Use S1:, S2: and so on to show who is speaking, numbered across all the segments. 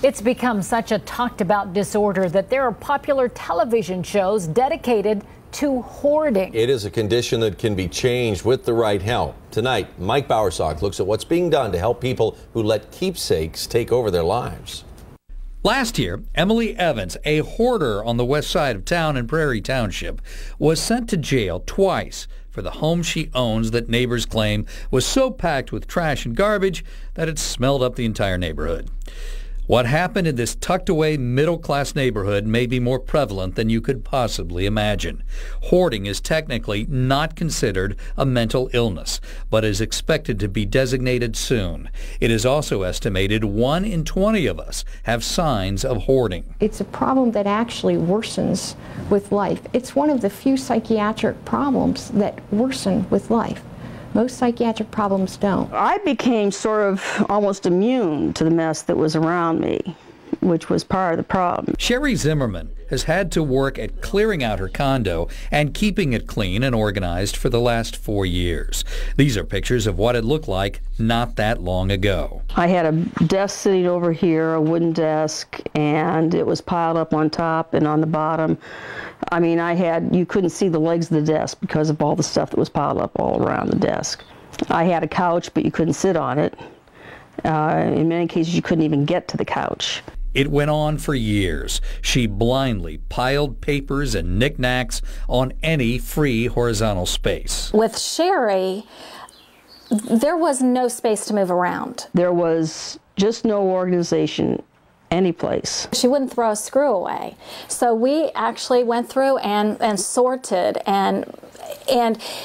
S1: It's become such a talked about disorder that there are popular television shows dedicated to hoarding.
S2: It is a condition that can be changed with the right help. Tonight, Mike Bowersock looks at what's being done to help people who let keepsakes take over their lives.
S3: Last year, Emily Evans, a hoarder on the west side of town in Prairie Township, was sent to jail twice for the home she owns that neighbors claim was so packed with trash and garbage that it smelled up the entire neighborhood. What happened in this tucked-away middle-class neighborhood may be more prevalent than you could possibly imagine. Hoarding is technically not considered a mental illness, but is expected to be designated soon. It is also estimated 1 in 20 of us have signs of hoarding.
S4: It's a problem that actually worsens with life. It's one of the few psychiatric problems that worsen with life. Most psychiatric problems don't.
S5: I became sort of almost immune to the mess that was around me, which was part of the problem.
S3: Sherry Zimmerman has had to work at clearing out her condo and keeping it clean and organized for the last 4 years. These are pictures of what it looked like not that long ago.
S5: I had a desk sitting over here, a wooden desk, and it was piled up on top and on the bottom. I mean, you couldn't see the legs of the desk because of all the stuff that was piled up all around the desk. I had a couch, but you couldn't sit on it. In many cases, you couldn't even get to the couch.
S3: It went on for years. She blindly piled papers and knickknacks on any free horizontal space.
S6: With Sherry, there was no space to move around.
S5: There was just no organization any place.
S6: She wouldn't throw a screw away. So we actually went through and sorted, and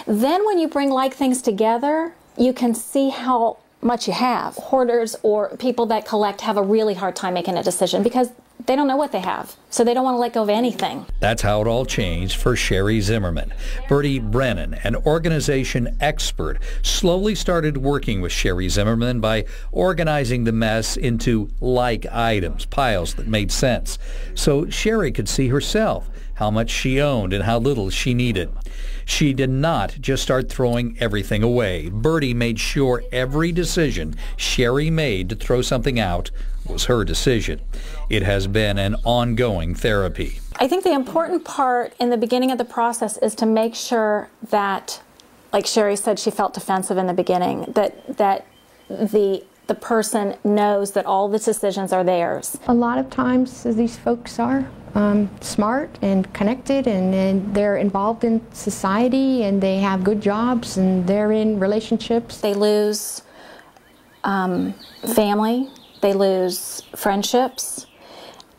S6: then when you bring like things together, you can see how much you have. Hoarders or people that collect have a really hard time making a decision because they don't know what they have, so they don't want to let go of anything.
S3: That's how it all changed for Sherry Zimmerman. Birdie Brennan, an organization expert, slowly started working with Sherry Zimmerman by organizing the mess into like items, piles that made sense, so Sherry could see herself how much she owned and how little she needed. She did not just start throwing everything away. Birdie made sure every decision Sherry made to throw something out was her decision. It has been an ongoing therapy.
S6: I think the important part in the beginning of the process is to make sure that, like Sherry said, she felt defensive in the beginning, that the person knows that all the decisions are theirs.
S4: A lot of times these folks are smart and connected, and they're involved in society, and they have good jobs, and they're in relationships.
S6: They lose family, they lose friendships,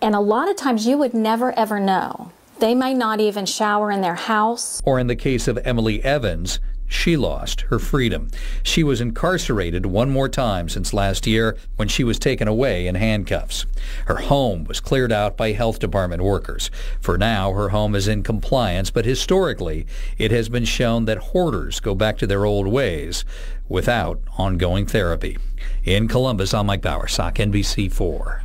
S6: and a lot of times you would never ever know. They might not even shower in their house.
S3: Or in the case of Emily Evans, she lost her freedom. She was incarcerated 1 more time since last year when she was taken away in handcuffs. Her home was cleared out by health department workers. For now, her home is in compliance, but historically, it has been shown that hoarders go back to their old ways without ongoing therapy. In Columbus, I'm Mike Bowersock, NBC4.